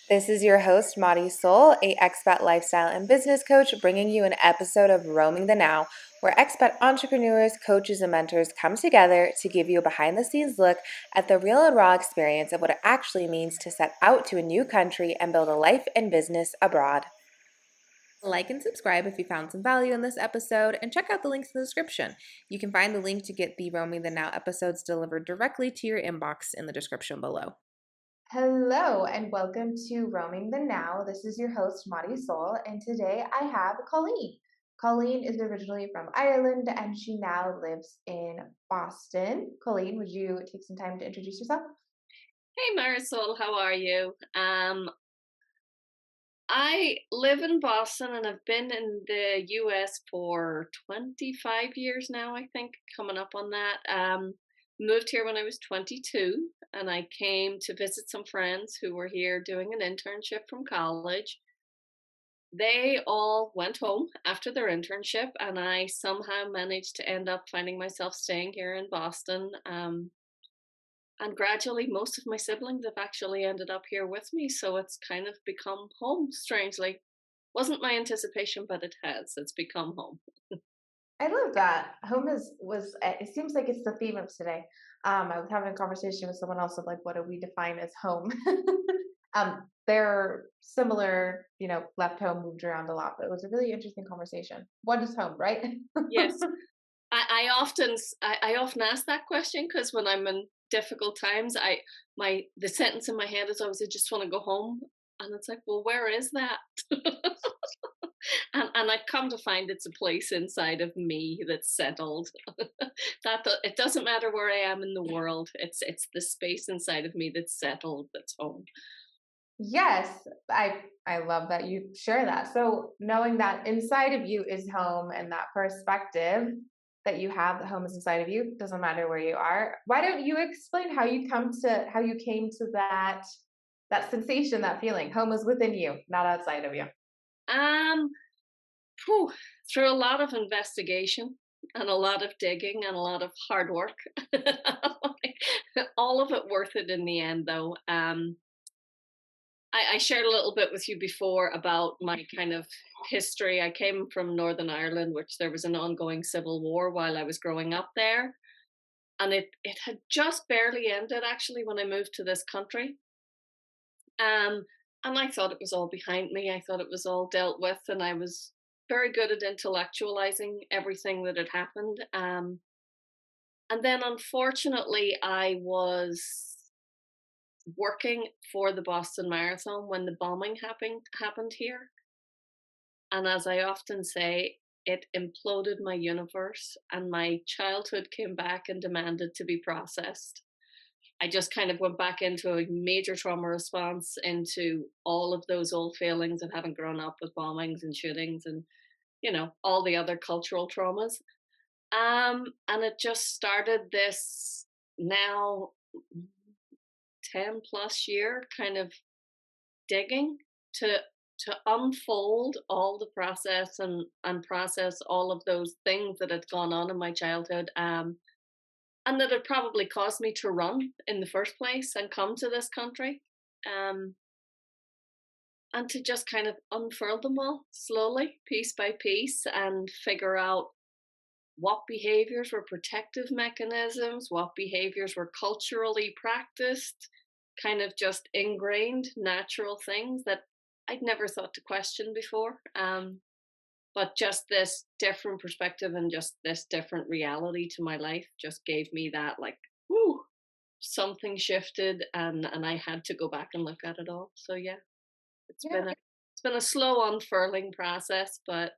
This is your host, Marisol, a expat lifestyle and business coach, bringing you an episode of Roaming the Now, where expat entrepreneurs, coaches, and mentors come together to give you a behind-the-scenes look at the real and raw experience of what it actually means to set out to a new country and build a life and business abroad. Like and subscribe if you found some value in this episode, and check out the links in the description. You can find the link to get the Roaming the Now episodes delivered directly to your inbox in the description below. Hello and welcome to Roaming the Now. This is your host, Marisol, and today I have Colleen. Colleen is originally from Ireland and she now lives in Boston. Colleen, would you take some time to introduce yourself? Hey Marisol, how are you? I live in Boston and I've been in the US for 25 years now, I think, coming up on that. Moved here when I was 22 and I came to visit some friends who were here doing an internship from college. They all went home after their internship and I somehow managed to end up finding myself staying here in Boston. And gradually, most of my siblings have actually ended up here with me, so it's kind of become home, strangely. Wasn't my anticipation, but it has. It's become home. I love that. Home it seems like it's the theme of today. I was having a conversation with someone else of like, what do we define as home? They're similar, left home, moved around a lot, but it was a really interesting conversation. What is home, right? Yes, I often ask that question because when I'm in difficult times, the sentence in my head is always, "I just want to go home," and it's like, well, where is that? And I've come to find it's a place inside of me that's settled. It doesn't matter where I am in the world. It's the space inside of me that's settled. That's home. Yes, I love that you share that. So knowing that inside of you is home and that perspective that you have, that home is inside of you, doesn't matter where you are. Why don't you explain how you came to that sensation, that feeling? Home is within you, not outside of you. Um, Whew, through a lot of investigation and a lot of digging and a lot of hard work. All of it worth it in the end, though. I shared a little bit with you before about my kind of history. I came from Northern Ireland, which there was an ongoing civil war while I was growing up there. And it had just barely ended actually when I moved to this country. Um, and I thought it was all behind me. I thought it was all dealt with, and I was very good at intellectualizing everything that had happened. And then, unfortunately, I was working for the Boston Marathon when the bombing happened here. And as I often say, it imploded my universe, and my childhood came back and demanded to be processed. I just kind of went back into a major trauma response into all of those old feelings of having grown up with bombings and shootings and, all the other cultural traumas. And it just started this now 10 plus year kind of digging to unfold all the process and process all of those things that had gone on in my childhood, and that had probably caused me to run in the first place and come to this country, um, and to just kind of unfurl them all slowly, piece by piece, and figure out what behaviors were protective mechanisms, what behaviors were culturally practiced, kind of just ingrained natural things that I'd never thought to question before. But just this different perspective and just this different reality to my life just gave me that, like, whoo, something shifted, and I had to go back and look at it all. So yeah, it's Yeah. been a it's been a slow unfurling process, but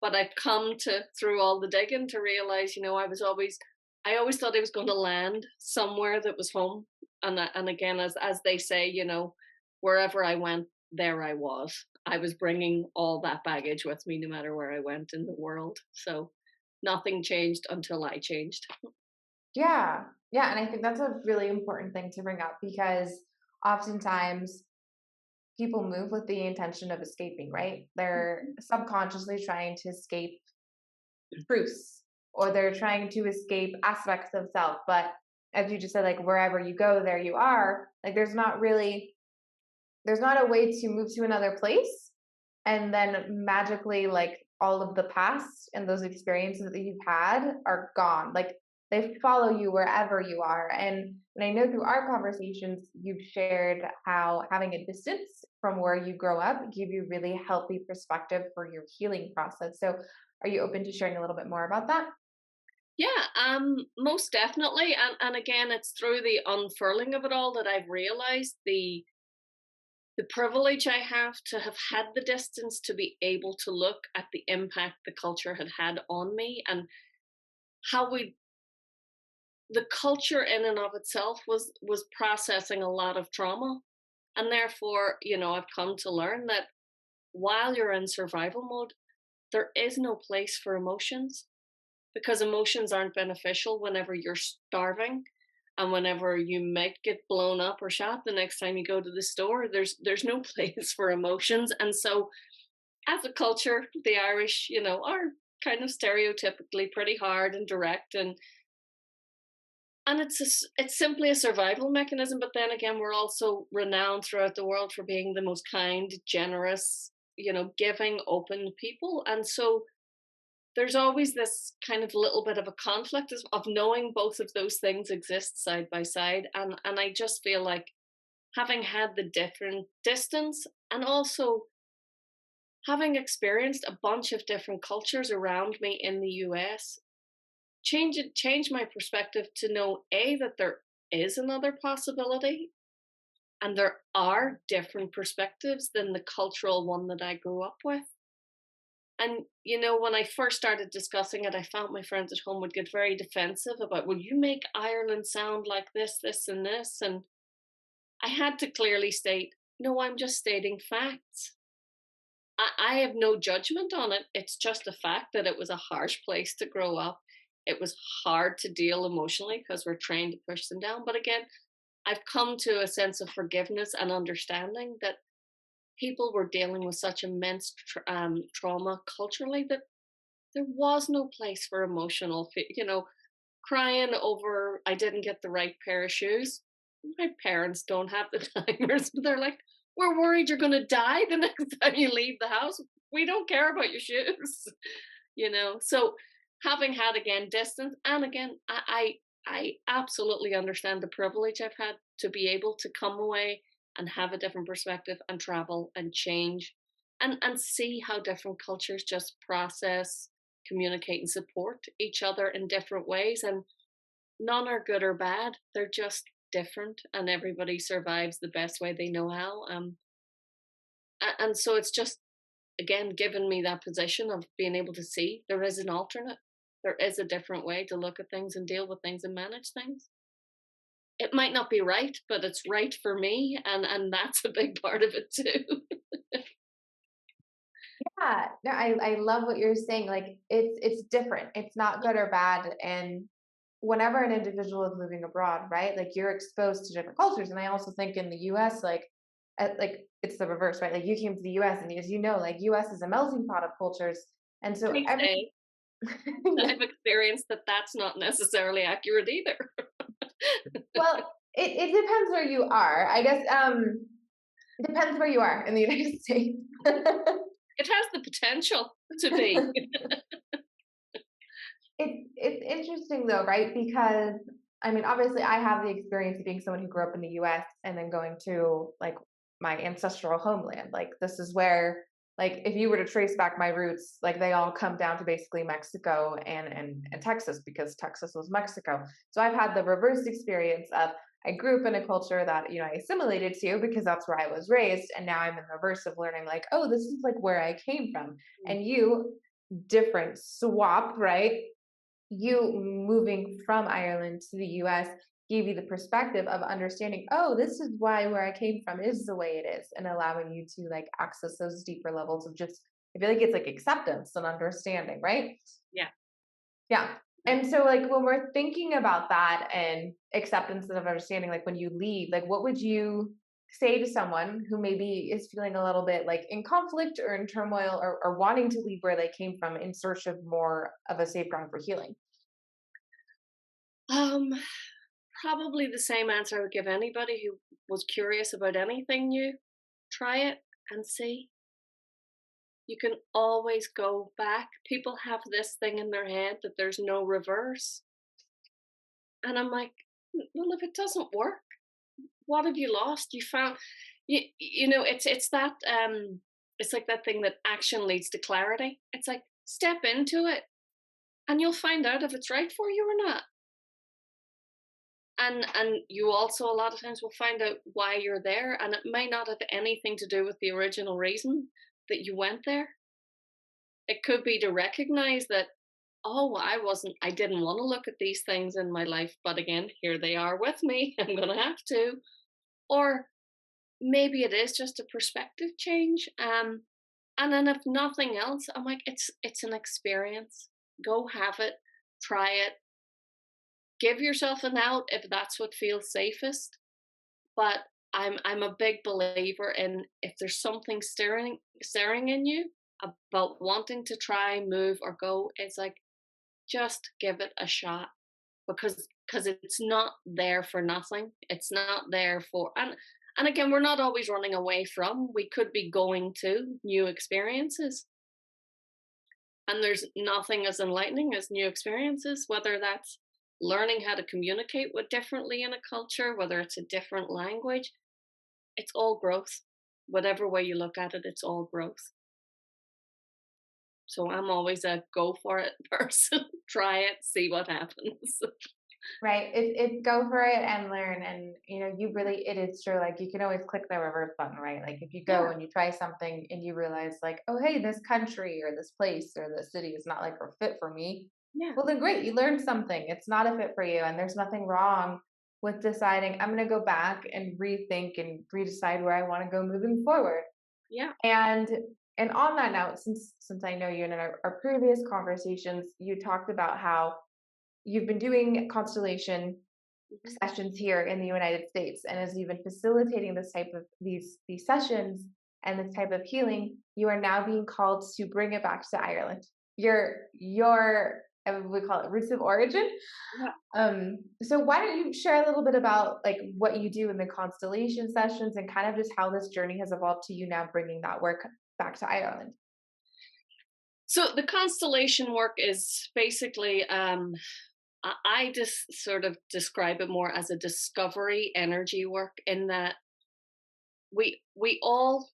I've come to through all the digging to realize, I always thought I was going to land somewhere that was home, and again, as they say, wherever I went, there I was. I was bringing all that baggage with me, no matter where I went in the world. So nothing changed until I changed. Yeah. Yeah. And I think that's a really important thing to bring up because oftentimes people move with the intention of escaping, right? They're subconsciously trying to escape truths or they're trying to escape aspects of self. But as you just said, like wherever you go, there you are. Like there's not really there's not a way to move to another place and then magically like all of the past and those experiences that you've had are gone. Like they follow you wherever you are. And I know through our conversations you've shared how having a distance from where you grow up gave you really healthy perspective for your healing process. So are you open to sharing a little bit more about that? Yeah, most definitely. And again, it's through the unfurling of it all that I've realized the privilege I have to have had the distance to be able to look at the impact the culture had had on me, and how we the culture in and of itself was processing a lot of trauma. And therefore, I've come to learn that while you're in survival mode, there is no place for emotions, because emotions aren't beneficial whenever you're starving, and whenever you might get blown up or shot the next time you go to the store. There's no place for emotions. And so, as a culture, the Irish, are kind of stereotypically pretty hard and direct, and it's simply a survival mechanism. But then again, we're also renowned throughout the world for being the most kind, generous, giving, open people. And so there's always this kind of little bit of a conflict of knowing both of those things exist side by side. And I just feel like, having had the different distance, and also having experienced a bunch of different cultures around me in the US, changed my perspective to know, A, that there is another possibility, and there are different perspectives than the cultural one that I grew up with. And when I first started discussing it, I found my friends at home would get very defensive about, "Well, you make Ireland sound like this, and this." And I had to clearly state, no, I'm just stating facts. I have no judgment on it. It's just a fact that it was a harsh place to grow up. It was hard to deal emotionally because we're trained to push them down. But again, I've come to a sense of forgiveness and understanding that people were dealing with such immense trauma culturally, that there was no place for emotional, crying over I didn't get the right pair of shoes. My parents don't have the timers, but they're like, "We're worried you're going to die the next time you leave the house. We don't care about your shoes." So, having had again distance, and again, I absolutely understand the privilege I've had to be able to come away and have a different perspective and travel and change, and see how different cultures just process, communicate, and support each other in different ways. And none are good or bad. They're just different, and everybody survives the best way they know how. And so it's just, again, given me that position of being able to see there is an alternate. There is a different way to look at things and deal with things and manage things. It might not be right, but it's right for me, and that's a big part of it too. Yeah, no, I love what you're saying. Like it's different. It's not good or bad. And whenever an individual is moving abroad, right? Like you're exposed to different cultures. And I also think in the US, like it's the reverse, right? Like you came to the US and as you know, like US is a melting pot of cultures. And so Please every say yeah. I've experienced that that's not necessarily accurate either. Well, it depends where you are. I guess it depends where you are in the United States. It has the potential to be. It's interesting though, right? Because I mean, obviously, I have the experience of being someone who grew up in the U.S. and then going to like my ancestral homeland. Like this is where, like, if you were to trace back my roots, like they all come down to basically Mexico and Texas because Texas was Mexico. So I've had the reverse experience of I grew up in a culture that I assimilated to because that's where I was raised, and now I'm in reverse of learning like, oh, this is like where I came from, and you different swap, right? You moving from Ireland to the US gave you the perspective of understanding, oh, this is why where I came from is the way it is, and allowing you to like access those deeper levels of just, I feel like it's like acceptance and understanding, right? Yeah. Yeah. And so like when we're thinking about that and acceptance and of understanding, like when you leave, like what would you say to someone who maybe is feeling a little bit like in conflict or in turmoil or wanting to leave where they came from in search of more of a safe ground for healing? Um, Probably the same answer I would give anybody who was curious about anything new. try it and see. You can always go back. People have this thing in their head that there's no reverse. And I'm like, well, if it doesn't work, what have you lost? You found, it's that, it's like that thing that action leads to clarity. It's like, step into it and you'll find out if it's right for you or not. And you also a lot of times will find out why you're there, and it may not have anything to do with the original reason that you went there. It could be to recognize that, oh, I didn't want to look at these things in my life, but again, here they are with me. I'm going to have to. Or maybe it is just a perspective change. And then if nothing else, I'm like, it's an experience. Go have it, try it, give yourself an out if that's what feels safest. But I'm a big believer in, if there's something stirring in you about wanting to try, move, or go, it's like, just give it a shot, because it's not there for nothing. It's not there for, and again, we're not always running away from. We could be going to new experiences, and there's nothing as enlightening as new experiences, whether that's learning how to communicate with differently in a culture, whether it's a different language. It's all growth. Whatever way you look at it, it's all growth. So I'm always a go for it person. Try it, see what happens. Right. It's go for it and learn. And, you really, it is true. Like, you can always click the reverse button, right? Like, if you go Yeah, and you try something and you realize, like, oh, hey, this country or this place or this city is not like a fit for me. yeah, Well, then great. You learned something. It's not a fit for you. And there's nothing wrong with deciding I'm going to go back and rethink and redecide where I want to go moving forward. yeah. And and on that note, since I know you in our previous conversations, you talked about how you've been doing constellation Mhm. sessions here in the United States, and as you've been facilitating this type of these sessions and this type of healing, you are now being called to bring it back to Ireland. Your we call it roots of origin. Yeah. So why don't you share a little bit about like what you do in the constellation sessions and kind of just how this journey has evolved to you now bringing that work back to Ireland? So the constellation work is basically, I just sort of describe it more as a discovery energy work, in that we all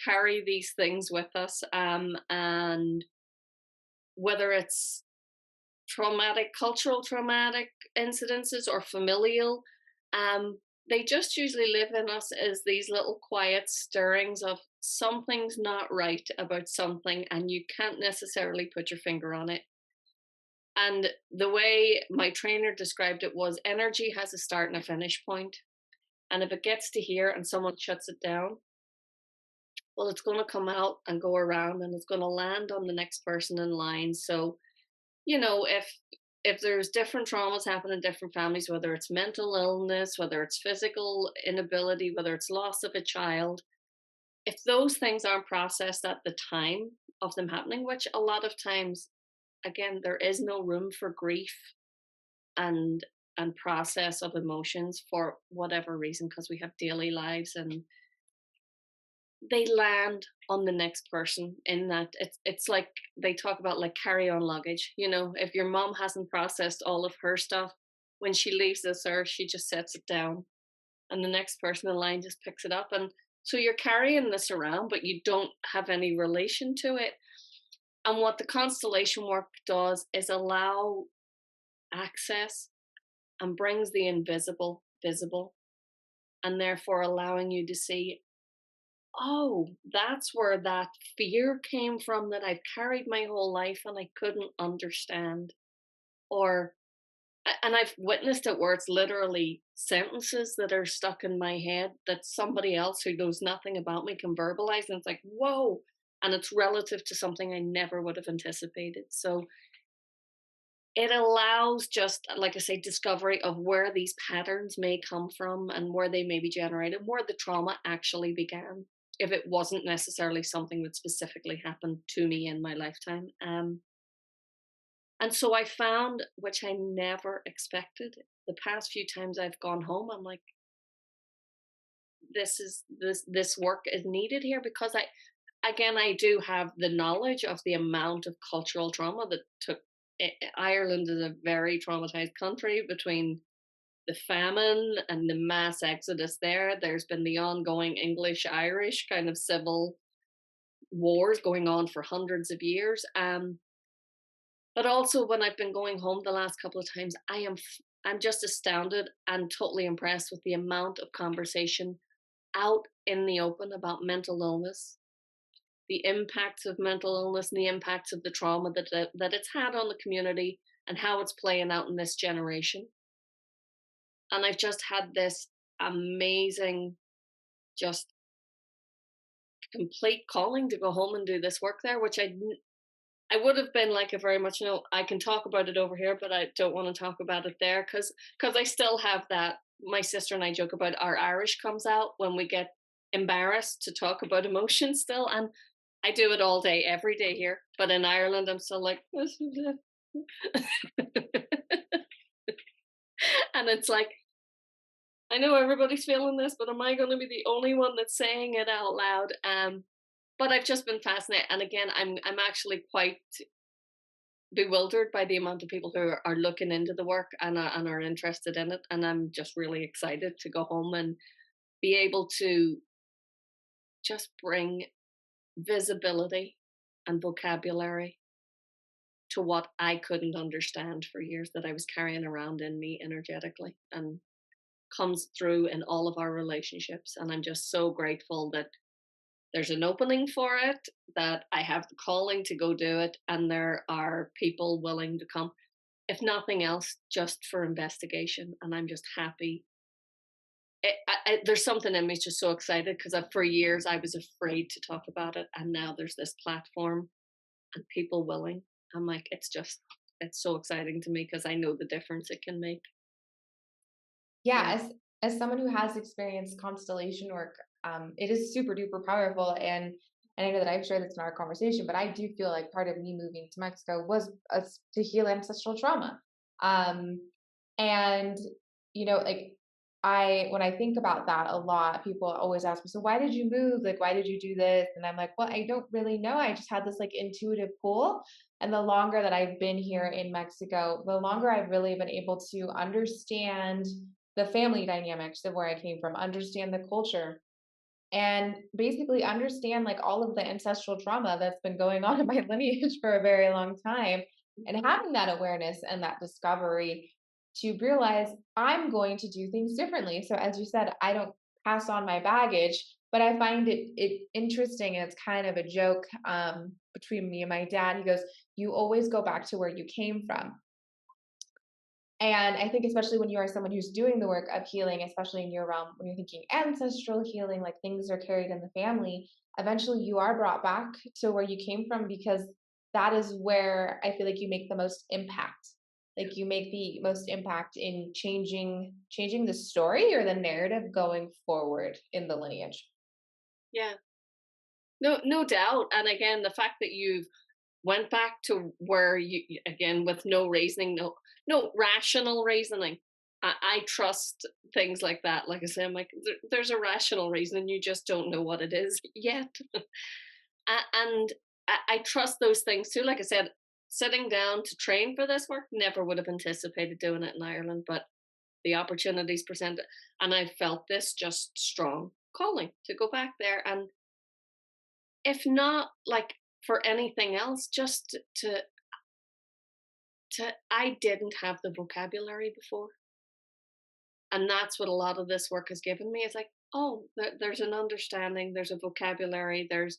carry these things with us, and whether it's cultural traumatic incidences or familial, um, they just usually live in us as these little quiet stirrings of something's not right about something, and you can't necessarily put your finger on it. And the way my trainer described it was, energy has a start and a finish point. And if it gets to here and someone shuts it down, well, it's going to come out and go around and it's going to land on the next person in line. So, if there's different traumas happen in different families, whether it's mental illness, whether it's physical inability, whether it's loss of a child, if those things aren't processed at the time of them happening, which a lot of times, again, there is no room for grief and process of emotions for whatever reason, because we have daily lives, and they land on the next person, in that it's like they talk about, like, carry on luggage. If your mom hasn't processed all of her stuff, when she leaves this earth, she just sets it down, and the next person in line just picks it up, and so you're carrying this around, but you don't have any relation to it. And what the constellation work does is allow access, and brings the invisible visible, and therefore allowing you to see, oh, that's where that fear came from that I've carried my whole life and I couldn't understand. Or, and I've witnessed it where it's literally sentences that are stuck in my head that somebody else who knows nothing about me can verbalize. And it's like, whoa. And it's relative to something I never would have anticipated. So it allows, just like I say, discovery of where these patterns may come from and where they may be generated, where the trauma actually began, if it wasn't necessarily something that specifically happened to me in my lifetime. And so I found, which I never expected, the past few times I've gone home, I'm like, this work is needed here, because I do have the knowledge of the amount of cultural trauma that took. Ireland is a very traumatized country between the famine and the mass exodus there. There's been the ongoing English Irish kind of civil wars going on for hundreds of years. But also, when I've been going home the last couple of times, I'm just astounded and totally impressed with the amount of conversation out in the open about mental illness, the impacts of mental illness, and the impacts of the trauma that it's had on the community, and how it's playing out in this generation. And I've just had this amazing, just complete calling to go home and do this work there, which I would have been like a very much, I can talk about it over here, but I don't want to talk about it there, because I still have that. My sister and I joke about our Irish comes out when we get embarrassed to talk about emotion still, and I do it all day, every day here. But in Ireland, I'm still like, and it's like, I know everybody's feeling this, but am I going to be the only one that's saying it out loud? But I've just been fascinated, and again, I'm actually quite bewildered by the amount of people who are looking into the work, and are interested in it, and I'm just really excited to go home and be able to just bring visibility and vocabulary to what I couldn't understand for years, that I was carrying around in me energetically, and comes through in all of our relationships. And I'm just so grateful that there's an opening for it, that I have the calling to go do it, and there are people willing to come, if nothing else, just for investigation. And I'm just happy. There's something in me just so excited, because for years I was afraid to talk about it, and now there's this platform and people willing. I'm like, it's so exciting to me, because I know the difference it can make. Yeah, Yeah. as someone who has experienced constellation work, it is super duper powerful, and I know that I've shared this in our conversation, but I do feel like part of me moving to Mexico was to heal ancestral trauma. Um, and like when I think about that a lot, people always ask me, "So why did you move? Like, why did you do this?" And I'm like, "Well, I don't really know. I just had this like intuitive pull." And the longer that I've been here in Mexico, the longer I've really been able to understand the family dynamics of where I came from, understand the culture, and basically understand like all of the ancestral trauma that's been going on in my lineage for a very long time. And having that awareness and that discovery to realize I'm going to do things differently. So, as you said, I don't pass on my baggage, but I find it interesting, and it's kind of a joke between me and my dad. He goes, "You always go back to where you came from." And I think especially when you are someone who's doing the work of healing, especially in your realm, when you're thinking ancestral healing, like things are carried in the family, eventually you are brought back to where you came from, because that is where I feel like you make the most impact. Like you make the most impact in changing the story or the narrative going forward in the lineage. Yeah. No doubt. And again, the fact that you've went back to where again, with no reasoning, no rational reasoning. I trust things like that. Like I say, I'm like, there's a rational reason, you just don't know what it is yet. And I trust those things too. Like I said, sitting down to train for this work, never would have anticipated doing it in Ireland, but the opportunities presented, and I felt this just strong calling to go back there. And if not like for anything else, just to I didn't have the vocabulary before. And that's what a lot of this work has given me. It's like, oh, there's an understanding, there's a vocabulary, there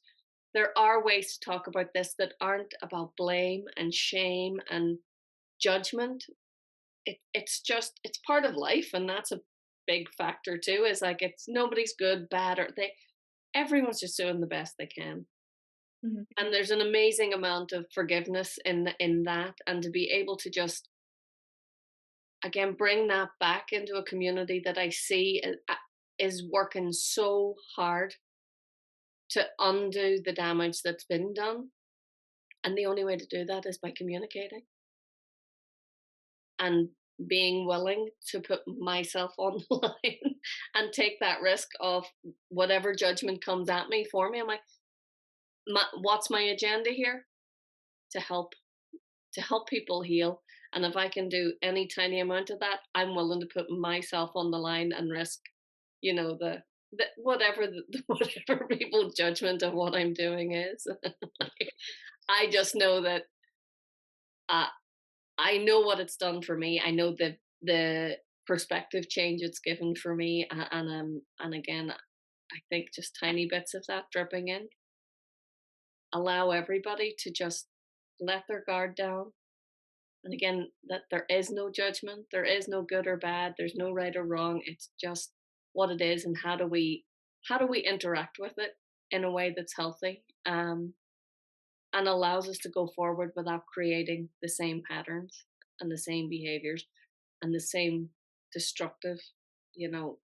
are ways to talk about this that aren't about blame and shame and judgment. It's part of life, and that's a big factor too. Is like, it's nobody's good, bad, or everyone's just doing the best they can. Mhm. And there's an amazing amount of forgiveness in that, and to be able to just again bring that back into a community that I see is working so hard to undo the damage that's been done. And the only way to do that is by communicating and being willing to put myself on the line and take that risk of whatever judgment comes at me for me. I'm like, what's my agenda here? To help, to help people heal. And if I can do any tiny amount of that, I'm willing to put myself on the line and risk, the whatever whatever people's judgment of what I'm doing is. I just know that uh, I know what it's done for me. I know the perspective change it's given for me, and again, I think just tiny bits of that dripping in allow everybody to just let their guard down. And again, that there is no judgment, there is no good or bad, there's no right or wrong. It's just what it is, and how do we interact with it in a way that's healthy, and allows us to go forward without creating the same patterns and the same behaviors and the same destructive, you know,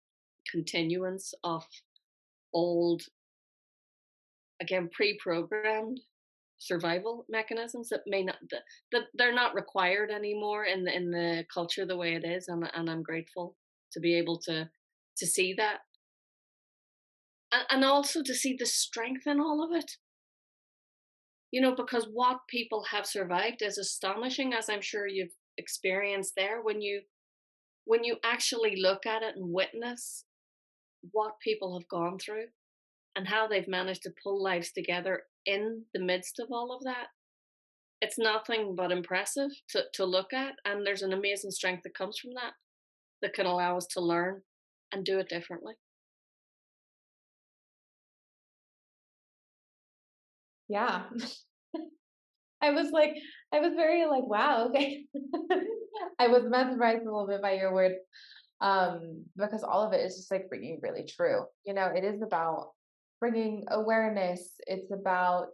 continuance of old, again, pre-programmed survival mechanisms that may not that they're not required anymore in the culture the way it is, and I'm grateful to be able to see that, and also to see the strength in all of it, because what people have survived is astonishing, as I'm sure you've experienced there, when you actually look at it and witness what people have gone through and how they've managed to pull lives together in the midst of all of that. It's nothing but impressive to look at, and there's an amazing strength that comes from that, that can allow us to learn and do it differently. Yeah. I was like, I was very like, wow, okay. I was mesmerized a little bit by your words, because all of it is just like bringing really true. It is about bringing awareness. It's about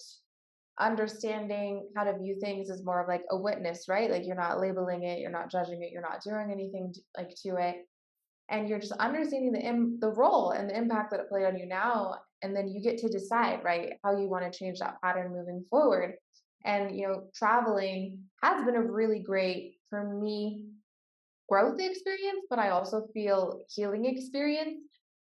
understanding how to view things as more of like a witness, right? Like you're not labeling it, you're not judging it, you're not doing anything like to it, and you're just understanding the role and the impact that it played on you now, and then you get to decide, right, how you want to change that pattern moving forward. And traveling has been a really great, for me, growth experience, but I also feel healing experience,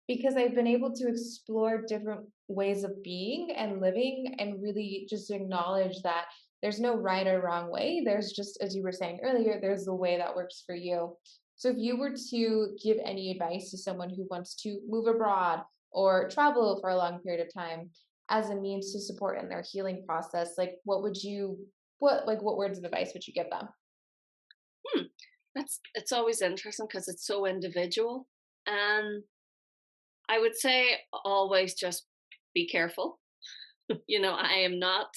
because I've been able to explore different ways of being and living, and really just acknowledge that there's no right or wrong way. There's just, as you were saying earlier, there's the way that works for you. So if you were to give any advice to someone who wants to move abroad or travel for a long period of time as a means to support in their healing process, like what words of advice would you give them? Hmm. It's always interesting because it's so individual, and I would say always just be careful. I am not.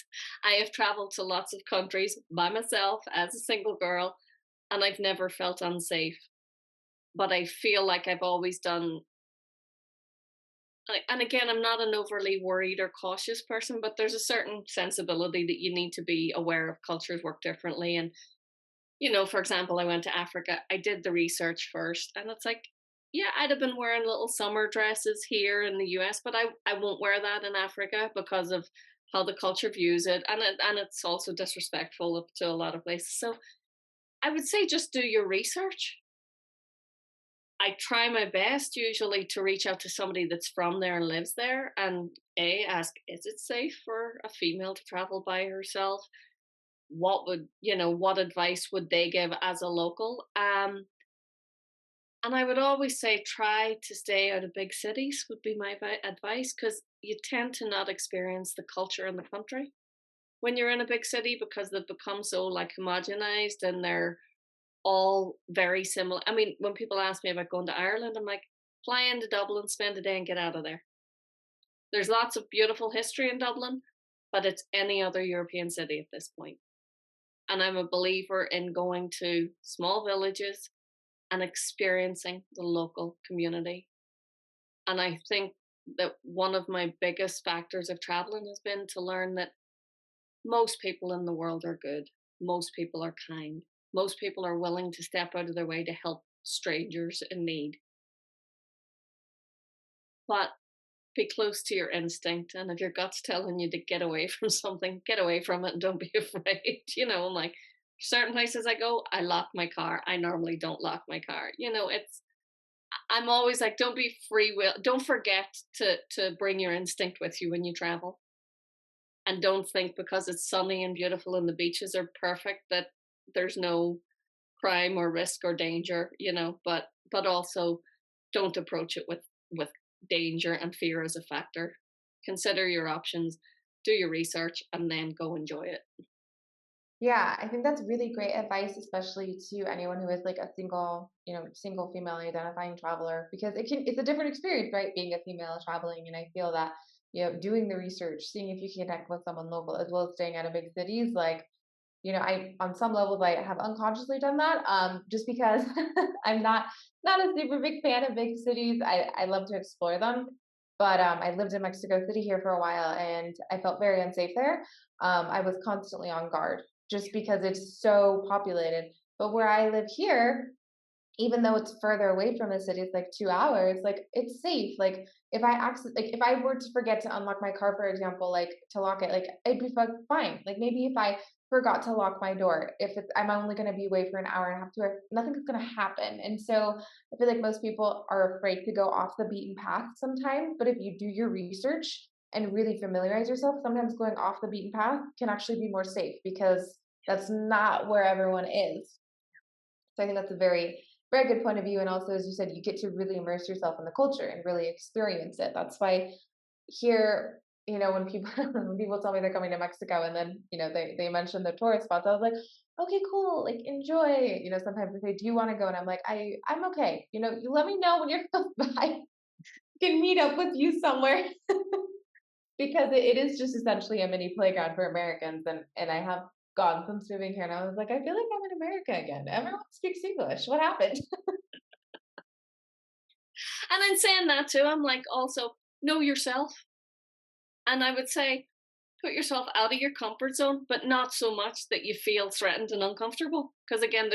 I have traveled to lots of countries by myself as a single girl, and I've never felt unsafe. But I feel like I've always done. And again, I'm not an overly worried or cautious person, but there's a certain sensibility that you need to be aware of. Cultures work differently, and for example, I went to Africa. I did the research first, and it's like, yeah, I'd have been wearing little summer dresses here in the US, but I won't wear that in Africa because of how the culture views it, and it's also disrespectful up to a lot of places. So I would say just do your research. I try my best usually to reach out to somebody that's from there and lives there, and ask, is it safe for a female to travel by herself? What advice would they give as a local? And I would always say try to stay out of big cities would be my advice, because you tend to not experience the culture in the country when you're in a big city, because they've become so like homogenized and they're all very similar. I mean, when people ask me about going to Ireland, I'm like, fly into Dublin, spend a day, and get out of there. There's lots of beautiful history in Dublin, but it's any other European city at this point. And I'm a believer in going to small villages and experiencing the local community. And I think that one of my biggest factors of traveling has been to learn that most people in the world are good. Most people are kind. Most people are willing to step out of their way to help strangers in need. But be close to your instinct. And if your gut's telling you to get away from something, get away from it and don't be afraid. I'm like, certain places I go, I lock my car. I normally don't lock my car. It's I'm always like, don't be free will. Don't forget to bring your instinct with you when you travel, and don't think because it's sunny and beautiful and the beaches are perfect that there's no crime or risk or danger, but also don't approach it with danger and fear as a factor. Consider your options, do your research, and then go enjoy it. Yeah, I think that's really great advice, especially to anyone who is like a single, single female identifying traveler, because it's a different experience, right? Being a female traveling. And I feel that, doing the research, seeing if you can connect with someone local as well as staying out of big cities, like, I on some levels I have unconsciously done that, just because I'm not a super big fan of big cities. I love to explore them, but I lived in Mexico City here for a while, and I felt very unsafe there. I was constantly on guard just because it's so populated. But where I live here, even though it's further away from the city, it's like 2 hours, like it's safe. Like if I were to forget to unlock my car, for example, like to lock it, like it'd be fine. Like maybe if I forgot to lock my door, if I'm only going to be away for an hour and a half, nothing's going to happen. And so I feel like most people are afraid to go off the beaten path sometimes. But if you do your research and really familiarize yourself, sometimes going off the beaten path can actually be more safe because that's not where everyone is. So I think that's a very, very good point of view. And also, as you said, you get to really immerse yourself in the culture and really experience it. That's why here, when people when people tell me they're coming to Mexico and then, they mention the tourist spots, I was like, okay, cool, like enjoy. Sometimes they say, do you want to go? And I'm like, I'm okay. You let me know when you're close by. Can meet up with you somewhere because it is just essentially a mini playground for Americans. And I have gone since moving here, and I was like, I feel like I'm in America again. Everyone speaks English. What happened? And then saying that too, I'm like, also know yourself. And I would say put yourself out of your comfort zone, but not so much that you feel threatened and uncomfortable. Because again,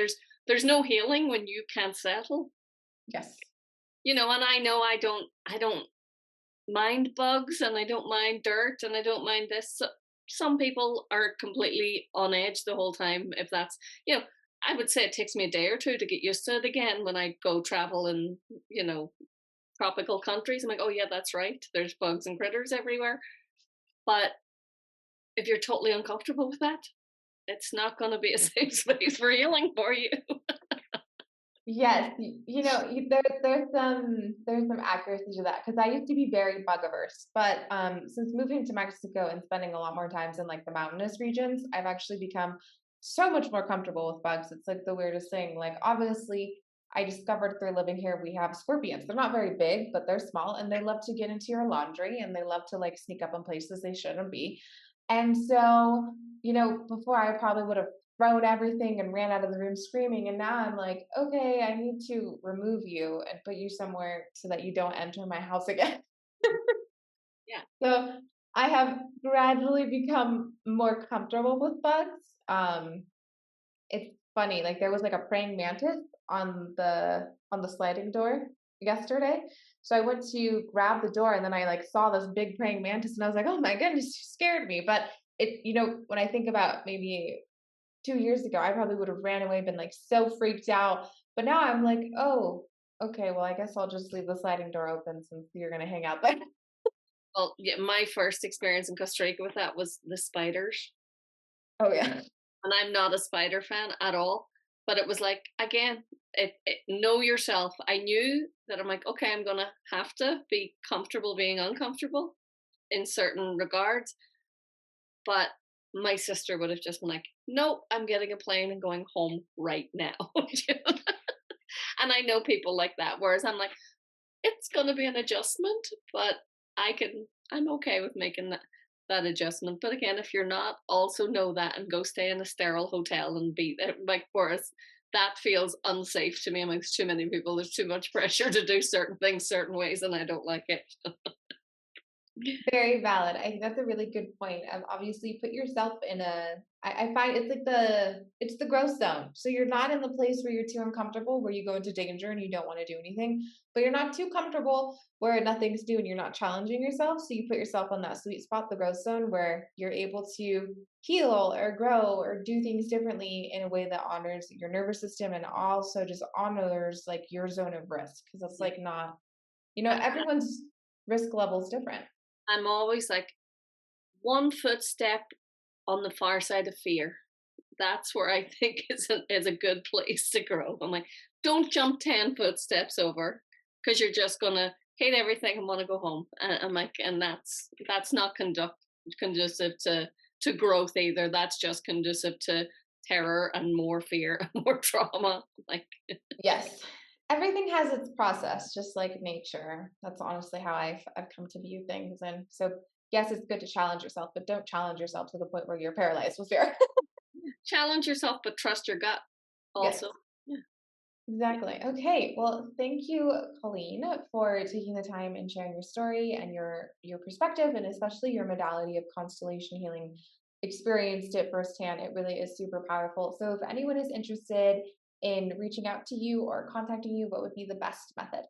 there's no healing when you can't settle. Yes. And I know I don't mind bugs and I don't mind dirt and I don't mind this. So some people are completely on edge the whole time. If that's, I would say it takes me a day or two to get used to it again when I go travel in, tropical countries. I'm like, oh yeah, that's right. There's bugs and critters everywhere. But if you're totally uncomfortable with that, it's not going to be a safe space for healing for you. Yes, there's some accuracy to that because I used to be very bug averse, but since moving to Mexico and spending a lot more times in like the mountainous regions, I've actually become so much more comfortable with bugs. It's like the weirdest thing. Like obviously, I discovered through living here we have scorpions. They're not very big, but they're small, and they love to get into your laundry, and they love to like sneak up in places they shouldn't be. And so, before I probably would have thrown everything and ran out of the room screaming. And now I'm like, okay, I need to remove you and put you somewhere so that you don't enter my house again. Yeah. So I have gradually become more comfortable with bugs. It's funny, like there was like a praying mantis on the sliding door yesterday. So I went to grab the door and then I like saw this big praying mantis and I was like, oh my goodness, you scared me. But when I think about maybe 2 years ago, I probably would have ran away, been like so freaked out. But now I'm like, oh, okay, well, I guess I'll just leave the sliding door open since you're gonna hang out there. Well, yeah, my first experience in Costa Rica with that was the spiders. Oh yeah. And I'm not a spider fan at all. But it was like, again, know yourself. I knew that I'm like, okay, I'm going to have to be comfortable being uncomfortable in certain regards. But my sister would have just been like, nope, I'm getting a plane and going home right now. And I know people like that. Whereas I'm like, it's going to be an adjustment, but I'm okay with making that adjustment. But again, if you're not, also know that and go stay in a sterile hotel and be there. Like, whereas that feels unsafe to me amongst too many people. There's too much pressure to do certain things certain ways, and I don't like it. Very valid. I think that's a really good point. Obviously, put yourself in a. I find it's like it's the growth zone. So you're not in the place where you're too uncomfortable, where you go into danger and you don't want to do anything, but you're not too comfortable where nothing's new and you're not challenging yourself. So you put yourself on that sweet spot, the growth zone, where you're able to heal or grow or do things differently in a way that honors your nervous system and also just honors like your zone of risk because it's Yeah. like not, I, everyone's risk level is different. I'm always like one footstep on the far side of fear. That's where I think is a good place to grow. I'm like, don't jump 10 footsteps over because you're just gonna hate everything and want to go home. I'm like, and that's not conducive to growth either. That's just conducive to terror and more fear and more trauma. Like, Yes. Everything has its process, just like nature. That's honestly how I've come to view things. And so, yes, it's good to challenge yourself, but don't challenge yourself to the point where you're paralyzed with fear. challenge yourself, but trust your gut. Yes, Also, yeah. exactly. Okay. Well, thank you, Colleen, for taking the time and sharing your story and your perspective, and especially your modality of constellation healing. Experienced it firsthand. It really is super powerful. So, if anyone is interested in reaching out to you or contacting you, what would be the best method?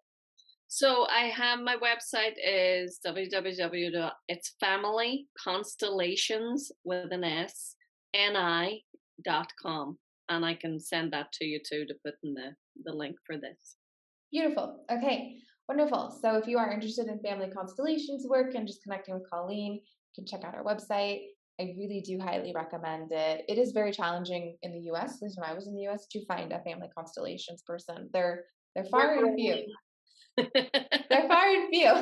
So I have my website is it's family constellations with an S ni.com, and I can send that to you too to put in the link for this. Beautiful. Okay, wonderful. So if you are interested in family constellations work and just connecting with Colleen, you can check out our website. I really do highly recommend it. It is very challenging in the US, at least when I was in the US, to find a family constellations person. They're We're far and few. growing. They're far and few.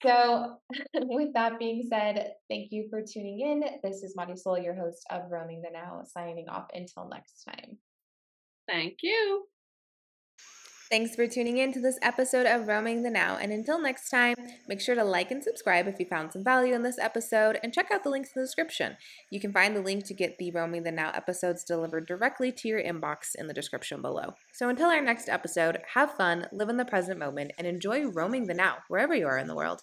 So with that being said, thank you for tuning in. This is Marisol, your host of Roaming the Now, signing off until next time. Thank you. Thanks for tuning in to this episode of Roaming the Now. And until next time, make sure to like and subscribe if you found some value in this episode and check out the links in the description. You can find the link to get the Roaming the Now episodes delivered directly to your inbox in the description below. So until our next episode, have fun, live in the present moment, and enjoy roaming the now wherever you are in the world.